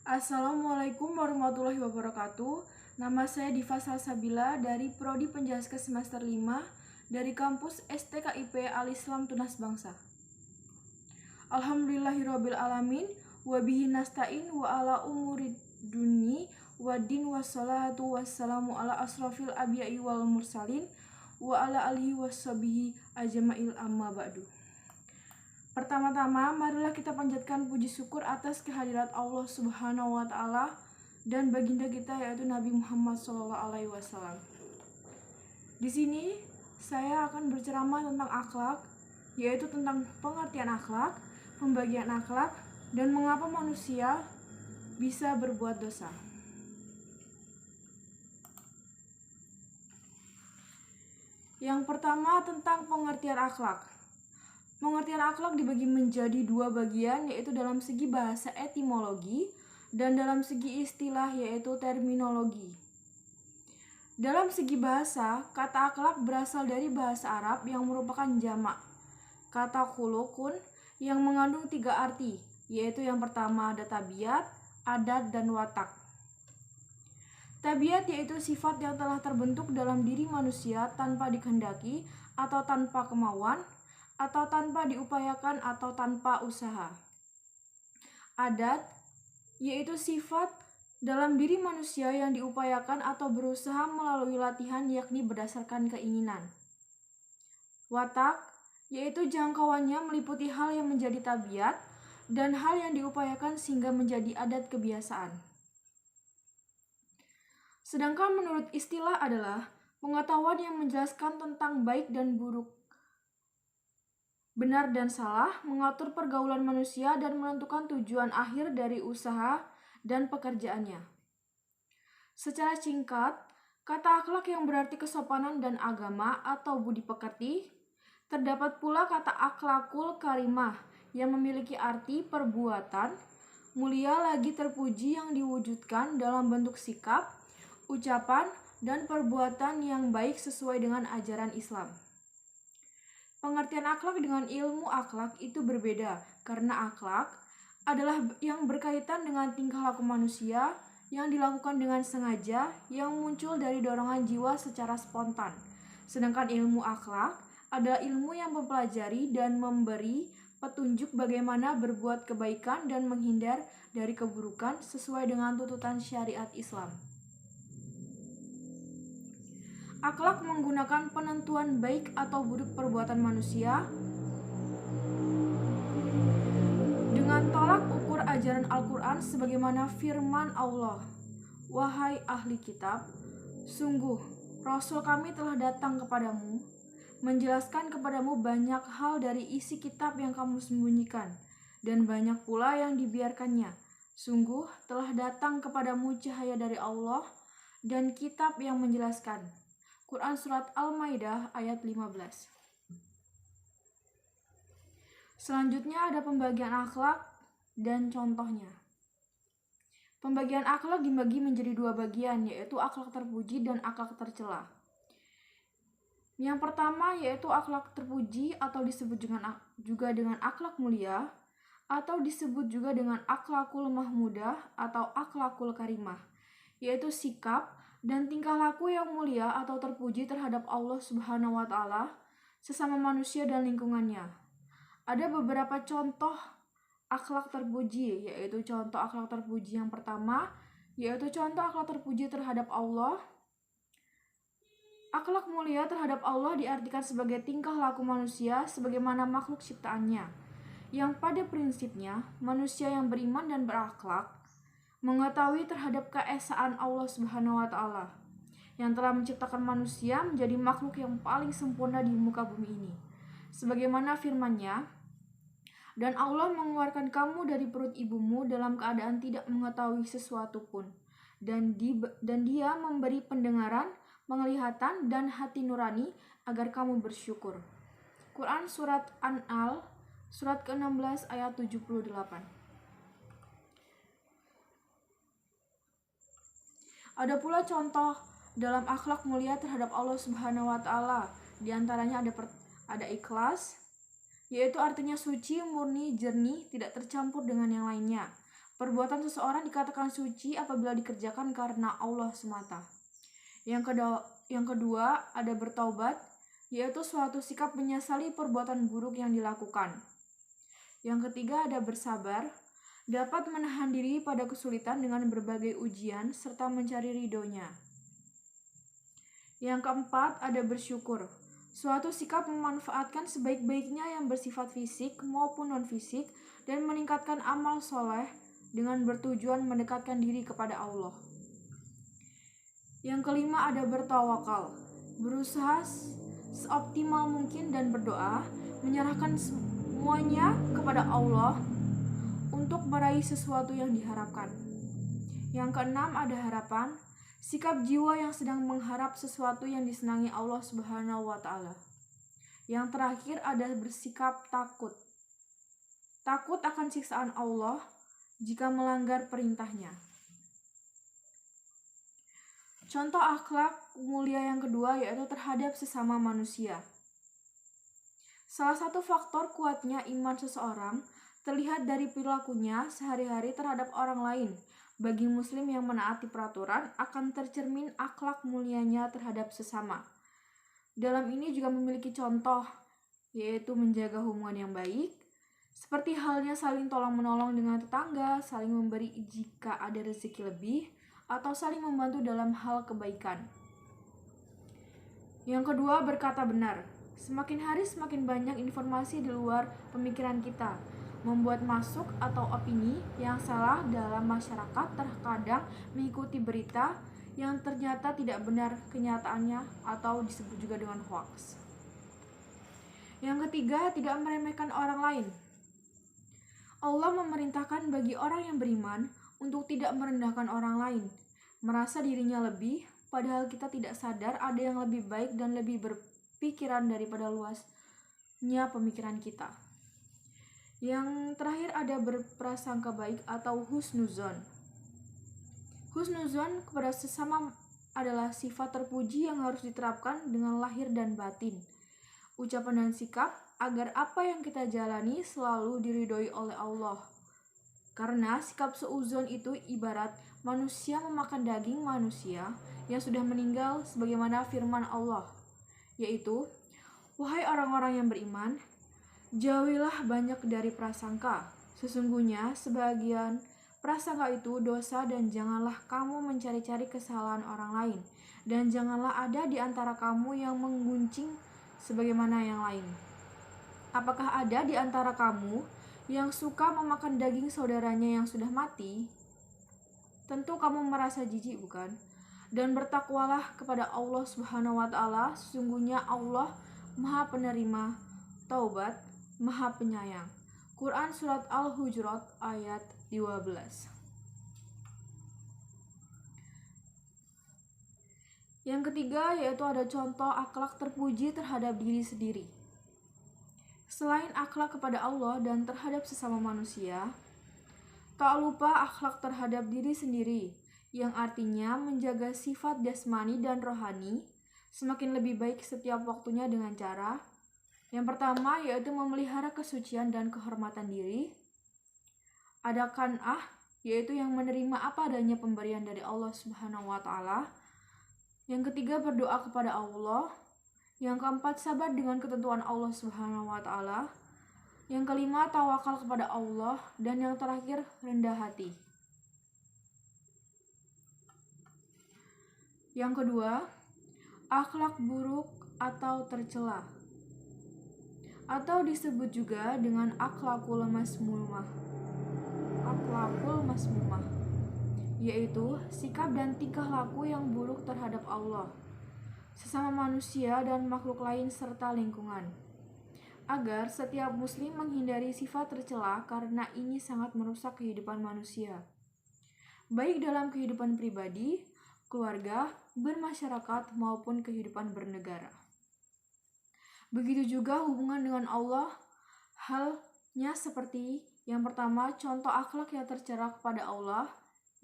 Assalamualaikum warahmatullahi wabarakatuh. Nama saya Diva Salsabila dari Prodi Penjaskes semester 5 dari kampus STKIP Al-Islam Tunas Bangsa. Alhamdulillahirabbil alamin wa bihi nasta'in wa ala umuri duni wa din wassalatu wassalamu ala asrafil anbiya'i wal mursalin wa ala alihi washabihi ajma'il amma ba'du. Pertama-tama, marilah kita panjatkan puji syukur atas kehadirat Allah Subhanahu wa Ta'ala dan baginda kita, yaitu Nabi Muhammad SAW. Di sini saya akan berceramah tentang akhlak, yaitu tentang pengertian akhlak, pembagian akhlak, dan mengapa manusia bisa berbuat dosa. Yang pertama, tentang pengertian akhlak. Pengertian akhlak dibagi menjadi dua bagian, yaitu dalam segi bahasa etimologi dan dalam segi istilah, yaitu terminologi. Dalam segi bahasa, kata akhlak berasal dari bahasa Arab yang merupakan jamak kata khuluqun yang mengandung 3 arti, yaitu yang pertama ada tabiat, adat, dan watak. Tabiat yaitu sifat yang telah terbentuk dalam diri manusia tanpa dikehendaki atau tanpa kemauan, atau tanpa diupayakan atau tanpa usaha. Adat yaitu sifat dalam diri manusia yang diupayakan atau berusaha melalui latihan, yakni berdasarkan keinginan. Watak yaitu jangkauannya meliputi hal yang menjadi tabiat dan hal yang diupayakan sehingga menjadi adat kebiasaan. Sedangkan menurut istilah adalah pengetahuan yang menjelaskan tentang baik dan buruk, benar dan salah, mengatur pergaulan manusia, dan menentukan tujuan akhir dari usaha dan pekerjaannya. Secara singkat, kata akhlak yang berarti kesopanan dan agama atau budi pekerti. Terdapat pula kata akhlakul karimah yang memiliki arti perbuatan mulia lagi terpuji yang diwujudkan dalam bentuk sikap, ucapan, dan perbuatan yang baik sesuai dengan ajaran Islam. Pengertian akhlak dengan ilmu akhlak itu berbeda, karena akhlak adalah yang berkaitan dengan tingkah laku manusia yang dilakukan dengan sengaja, yang muncul dari dorongan jiwa secara spontan. Sedangkan ilmu akhlak adalah ilmu yang mempelajari dan memberi petunjuk bagaimana berbuat kebaikan dan menghindar dari keburukan sesuai dengan tuntutan syariat Islam. Akhlak menggunakan penentuan baik atau buruk perbuatan manusia dengan tolak ukur ajaran Al-Quran sebagaimana firman Allah, "Wahai ahli kitab, sungguh Rasul kami telah datang kepadamu, menjelaskan kepadamu banyak hal dari isi kitab yang kamu sembunyikan, dan banyak pula yang dibiarkannya. Sungguh telah datang kepadamu cahaya dari Allah dan kitab yang menjelaskan." Quran Surat Al-Maidah ayat 15. Selanjutnya ada pembagian akhlak dan contohnya. Pembagian akhlak dibagi menjadi dua bagian, yaitu akhlak terpuji dan akhlak tercela. Yang pertama yaitu akhlak terpuji atau disebut juga dengan akhlak mulia, atau disebut juga dengan akhlakul mahmudah atau akhlakul karimah, yaitu sikap dan tingkah laku yang mulia atau terpuji terhadap Allah Subhanahu wa Ta'ala, sesama manusia dan lingkungannya. Ada beberapa contoh akhlak terpuji, yaitu contoh akhlak terpuji yang pertama, yaitu contoh akhlak terpuji terhadap Allah. Akhlak mulia terhadap Allah diartikan sebagai tingkah laku manusia sebagaimana makhluk ciptaannya, yang pada prinsipnya manusia yang beriman dan berakhlak mengetahui terhadap keesaan Allah Subhanahu wa Ta'ala yang telah menciptakan manusia menjadi makhluk yang paling sempurna di muka bumi ini. Sebagaimana firman-Nya, "Dan Allah mengeluarkan kamu dari perut ibumu dalam keadaan tidak mengetahui sesuatu pun, dan Dia memberi pendengaran, penglihatan, dan hati nurani agar kamu bersyukur." Quran Surat An-Al Surat ke-16 ayat 78. Ada pula contoh dalam akhlak mulia terhadap Allah Subhanahu wa Ta'ala. Di antaranya ada ikhlas, yaitu artinya suci, murni, jernih, tidak tercampur dengan yang lainnya. Perbuatan seseorang dikatakan suci apabila dikerjakan karena Allah semata. Yang kedua ada bertaubat, yaitu suatu sikap menyesali perbuatan buruk yang dilakukan. Yang ketiga ada bersabar, dapat menahan diri pada kesulitan dengan berbagai ujian serta mencari ridhonya. Yang keempat ada bersyukur, suatu sikap memanfaatkan sebaik-baiknya yang bersifat fisik maupun non-fisik dan meningkatkan amal soleh dengan bertujuan mendekatkan diri kepada Allah. Yang kelima ada bertawakal, berusaha seoptimal mungkin dan berdoa, menyerahkan semuanya kepada Allah untuk meraih sesuatu yang diharapkan. Yang keenam ada harapan, sikap jiwa yang sedang mengharap sesuatu yang disenangi Allah Subhanahu wa Ta'ala. Yang terakhir ada bersikap takut. Takut akan siksaan Allah jika melanggar perintahnya. Contoh akhlak mulia yang kedua yaitu terhadap sesama manusia. Salah satu faktor kuatnya iman seseorang terlihat dari perilakunya sehari-hari terhadap orang lain. Bagi muslim yang menaati peraturan akan tercermin akhlak mulianya terhadap sesama. Dalam ini juga memiliki contoh, yaitu menjaga hubungan yang baik, seperti halnya saling tolong-menolong dengan tetangga, saling memberi jika ada rezeki lebih, atau saling membantu dalam hal kebaikan. Yang kedua, berkata benar. Semakin hari semakin banyak informasi di luar pemikiran kita, membuat masuk atau opini yang salah dalam masyarakat terkadang mengikuti berita yang ternyata tidak benar kenyataannya atau disebut juga dengan hoax. Yang ketiga, tidak meremehkan orang lain. Allah memerintahkan bagi orang yang beriman untuk tidak merendahkan orang lain, merasa dirinya lebih, padahal kita tidak sadar ada yang lebih baik dan lebih berpikiran daripada luasnya pemikiran kita. Yang terakhir ada berprasangka baik atau husnuzon. Husnuzon kepada sesama adalah sifat terpuji yang harus diterapkan dengan lahir dan batin, ucapan dan sikap, agar apa yang kita jalani selalu diridhoi oleh Allah. Karena sikap seuzon itu ibarat manusia memakan daging manusia yang sudah meninggal sebagaimana firman Allah, yaitu, wahai orang-orang yang beriman, jauhilah banyak dari prasangka. Sesungguhnya sebagian prasangka itu dosa dan janganlah kamu mencari-cari kesalahan orang lain. Dan janganlah ada di antara kamu yang menggunjing sebagaimana yang lain. Apakah ada di antara kamu yang suka memakan daging saudaranya yang sudah mati? Tentu kamu merasa jijik, bukan? Dan bertakwalah kepada Allah Subhanahu wa Ta'ala, sesungguhnya Allah Maha Penerima Taubat, Maha Penyayang. Quran Surat Al-Hujurat ayat 12. Yang ketiga yaitu ada contoh akhlak terpuji terhadap diri sendiri. Selain akhlak kepada Allah dan terhadap sesama manusia, tak lupa akhlak terhadap diri sendiri, yang artinya menjaga sifat jasmani dan rohani semakin lebih baik setiap waktunya dengan cara yang pertama yaitu memelihara kesucian dan kehormatan diri. Ada qan'ah, yaitu yang menerima apa adanya pemberian dari Allah Subhanahu wa Ta'ala. Yang ketiga berdoa kepada Allah. Yang keempat sabar dengan ketentuan Allah Subhanahu wa Ta'ala. Yang kelima tawakal kepada Allah. Dan yang terakhir rendah hati. Yang kedua, akhlak buruk atau tercela, atau disebut juga dengan akhlakul masmumah. Akhlakul masmumah yaitu sikap dan tingkah laku yang buruk terhadap Allah, sesama manusia dan makhluk lain serta lingkungan. Agar setiap muslim menghindari sifat tercela karena ini sangat merusak kehidupan manusia, baik dalam kehidupan pribadi, keluarga, bermasyarakat maupun kehidupan bernegara. Begitu juga hubungan dengan Allah. Halnya seperti yang pertama, contoh akhlak yang tercela kepada Allah,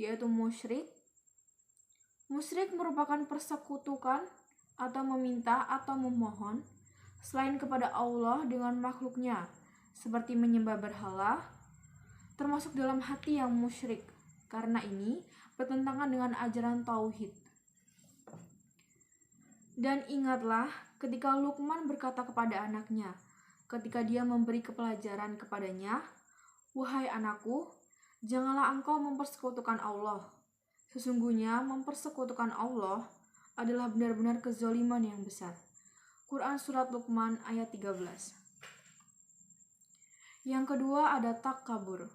yaitu musyrik. Musyrik merupakan persekutukan atau meminta atau memohon selain kepada Allah dengan makhluknya, seperti menyembah berhala, termasuk dalam hati yang musyrik. Karena ini bertentangan dengan ajaran tauhid. Dan ingatlah ketika Luqman berkata kepada anaknya, ketika dia memberi kepelajaran kepadanya, "Wahai anakku, janganlah engkau mempersekutukan Allah. Sesungguhnya mempersekutukan Allah adalah benar-benar kezaliman yang besar." Quran Surat Luqman ayat 13. Yang kedua ada takabur,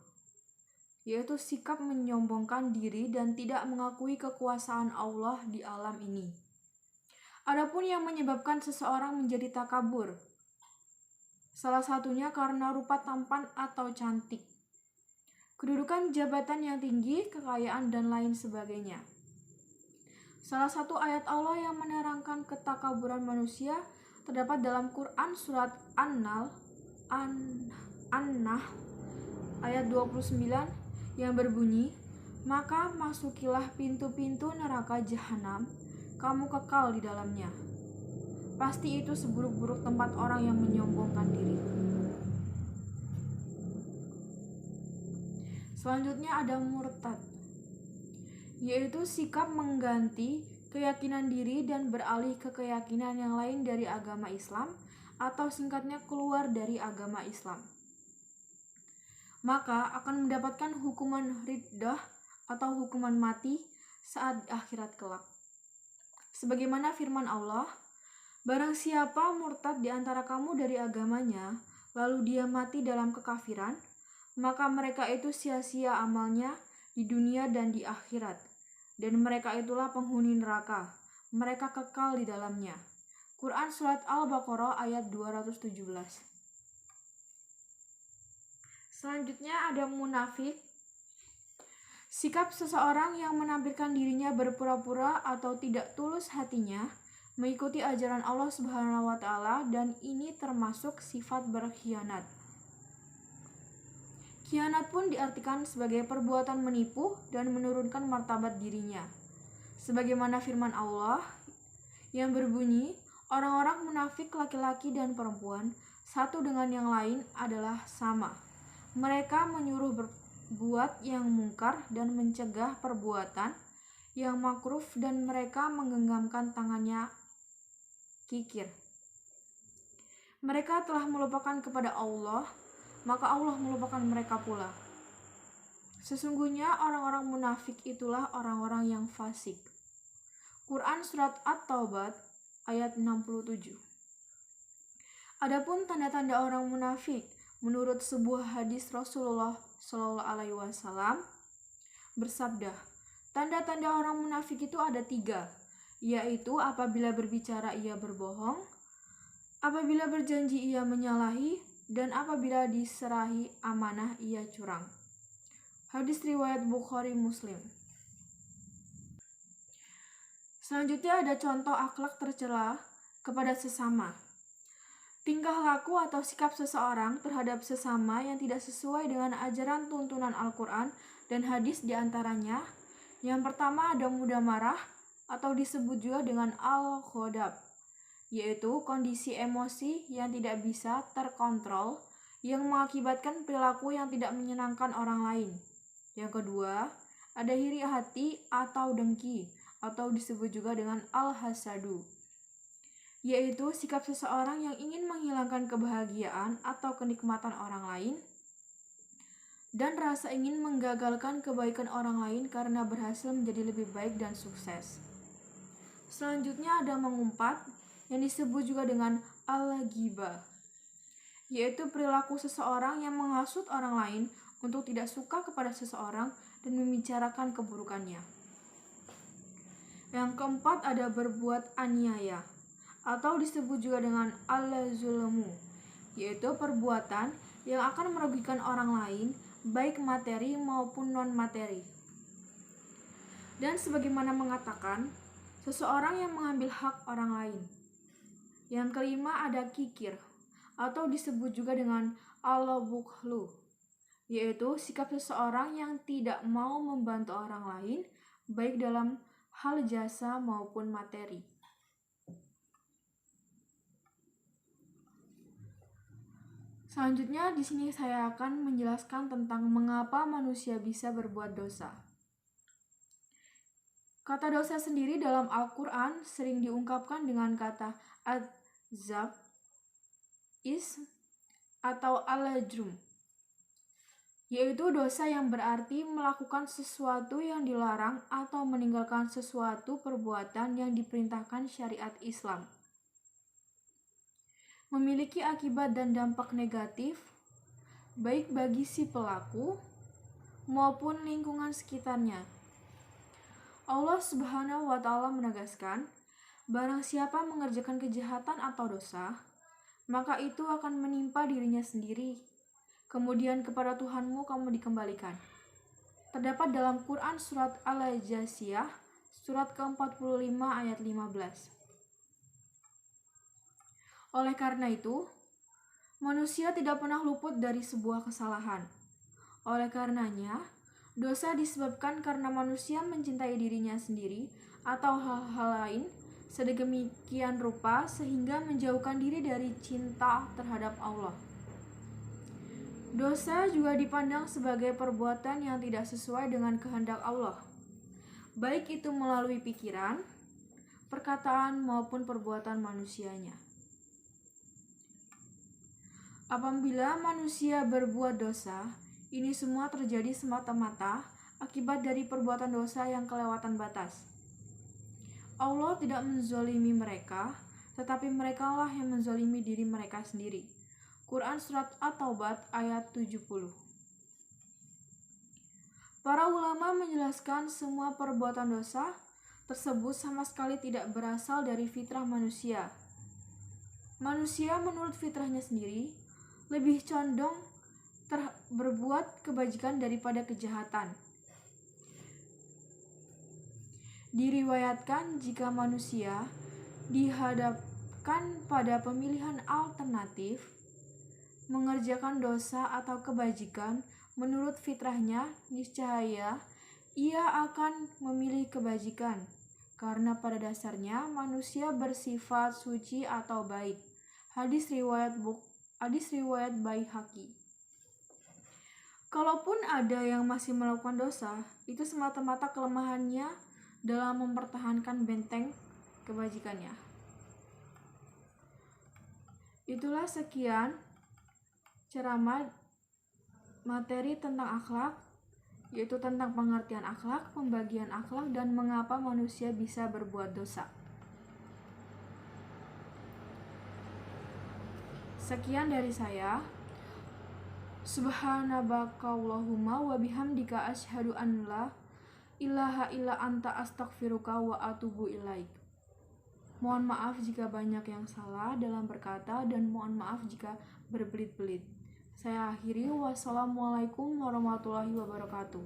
yaitu sikap menyombongkan diri dan tidak mengakui kekuasaan Allah di alam ini. Adapun yang menyebabkan seseorang menjadi takabur, salah satunya karena rupa tampan atau cantik, kedudukan jabatan yang tinggi, kekayaan, dan lain sebagainya. Salah satu ayat Allah yang menerangkan ketakaburan manusia terdapat dalam Quran Surat An-Nahl ayat 29 yang berbunyi, "Maka masukilah pintu-pintu neraka jahanam, kamu kekal di dalamnya. Pasti itu seburuk-buruk tempat orang yang menyombongkan diri." Selanjutnya ada murtad, yaitu sikap mengganti keyakinan diri dan beralih ke keyakinan yang lain dari agama Islam, atau singkatnya keluar dari agama Islam. Maka akan mendapatkan hukuman riddah atau hukuman mati saat akhirat kelak. Sebagaimana firman Allah, "Barang siapa murtad di antara kamu dari agamanya, lalu dia mati dalam kekafiran, maka mereka itu sia-sia amalnya di dunia dan di akhirat, dan mereka itulah penghuni neraka, mereka kekal di dalamnya." Quran Surat Al-Baqarah ayat 217. Selanjutnya ada munafik, sikap seseorang yang menampilkan dirinya berpura-pura atau tidak tulus hatinya mengikuti ajaran Allah Subhanahu wa Ta'ala, dan ini termasuk sifat berkhianat. Khianat pun diartikan sebagai perbuatan menipu dan menurunkan martabat dirinya. Sebagaimana firman Allah yang berbunyi, "Orang-orang munafik laki-laki dan perempuan satu dengan yang lain adalah sama. Mereka menyuruh berbuat yang mungkar dan mencegah perbuatan yang makruh, dan mereka menggenggamkan tangannya kikir. Mereka telah melupakan kepada Allah, maka Allah melupakan mereka pula. Sesungguhnya orang-orang munafik itulah orang-orang yang fasik." Quran Surat At-Taubah ayat 67. Adapun tanda-tanda orang munafik, menurut sebuah hadis Rasulullah SAW bersabda, tanda-tanda orang munafik itu ada 3, yaitu apabila berbicara ia berbohong, apabila berjanji ia menyalahi, dan apabila diserahi amanah ia curang. Hadis riwayat Bukhari Muslim. Selanjutnya ada contoh akhlak tercela kepada sesama. Tingkah laku atau sikap seseorang terhadap sesama yang tidak sesuai dengan ajaran tuntunan Al-Quran dan hadis diantaranya. Yang pertama ada mudah marah atau disebut juga dengan al-ghadab, yaitu kondisi emosi yang tidak bisa terkontrol yang mengakibatkan perilaku yang tidak menyenangkan orang lain. Yang kedua, ada iri hati atau dengki, atau disebut juga dengan al-hasadu, yaitu sikap seseorang yang ingin menghilangkan kebahagiaan atau kenikmatan orang lain dan rasa ingin menggagalkan kebaikan orang lain karena berhasil menjadi lebih baik dan sukses. Selanjutnya ada mengumpat, yang disebut juga dengan al-ghibah, yaitu perilaku seseorang yang menghasut orang lain untuk tidak suka kepada seseorang dan membicarakan keburukannya. Yang keempat ada berbuat aniaya, atau disebut juga dengan al-zulmu, yaitu perbuatan yang akan merugikan orang lain, baik materi maupun non-materi. Dan sebagaimana mengatakan, seseorang yang mengambil hak orang lain. Yang kelima ada kikir, atau disebut juga dengan al-bukhlu, yaitu sikap seseorang yang tidak mau membantu orang lain, baik dalam hal jasa maupun materi. Selanjutnya di sini saya akan menjelaskan tentang mengapa manusia bisa berbuat dosa. Kata dosa sendiri dalam Al-Quran sering diungkapkan dengan kata adzab, ism, atau al-jurm, yaitu dosa yang berarti melakukan sesuatu yang dilarang atau meninggalkan sesuatu perbuatan yang diperintahkan syariat Islam. Memiliki akibat dan dampak negatif, baik bagi si pelaku maupun lingkungan sekitarnya. Allah Subhanahu wa Ta'ala menegaskan, barang siapa mengerjakan kejahatan atau dosa, maka itu akan menimpa dirinya sendiri. Kemudian kepada Tuhanmu kamu dikembalikan. Terdapat dalam Quran surat Al-Jasiyah, surat ke-45 ayat 15. Oleh karena itu, manusia tidak pernah luput dari sebuah kesalahan. Oleh karenanya, dosa disebabkan karena manusia mencintai dirinya sendiri atau hal-hal lain sedemikian rupa sehingga menjauhkan diri dari cinta terhadap Allah. Dosa juga dipandang sebagai perbuatan yang tidak sesuai dengan kehendak Allah, baik itu melalui pikiran, perkataan, maupun perbuatan manusianya. Apabila manusia berbuat dosa, ini semua terjadi semata-mata akibat dari perbuatan dosa yang kelewatan batas. Allah tidak menzolimi mereka, tetapi merekalah yang menzolimi diri mereka sendiri. Quran Surat At-Taubat ayat 70. Para ulama menjelaskan semua perbuatan dosa tersebut sama sekali tidak berasal dari fitrah manusia. Manusia menurut fitrahnya sendiri lebih condong berbuat kebajikan daripada kejahatan. Diriwayatkan jika manusia dihadapkan pada pemilihan alternatif, mengerjakan dosa atau kebajikan menurut fitrahnya, niscaya ia akan memilih kebajikan, karena pada dasarnya manusia bersifat suci atau baik. Hadis riwayat Baihaqi. Kalaupun ada yang masih melakukan dosa, itu semata-mata kelemahannya dalam mempertahankan benteng kebajikannya. Itulah sekian ceramah materi tentang akhlak, yaitu tentang pengertian akhlak, pembagian akhlak, dan mengapa manusia bisa berbuat dosa. Sekian dari saya. Subhanakallahumma wa bihamdika asyhadu an la ilaha illa anta astaghfiruka wa atubu ilaik. Mohon maaf jika banyak yang salah dalam berkata dan mohon maaf jika berbelit-belit. Saya akhiri, wassalamualaikum warahmatullahi wabarakatuh.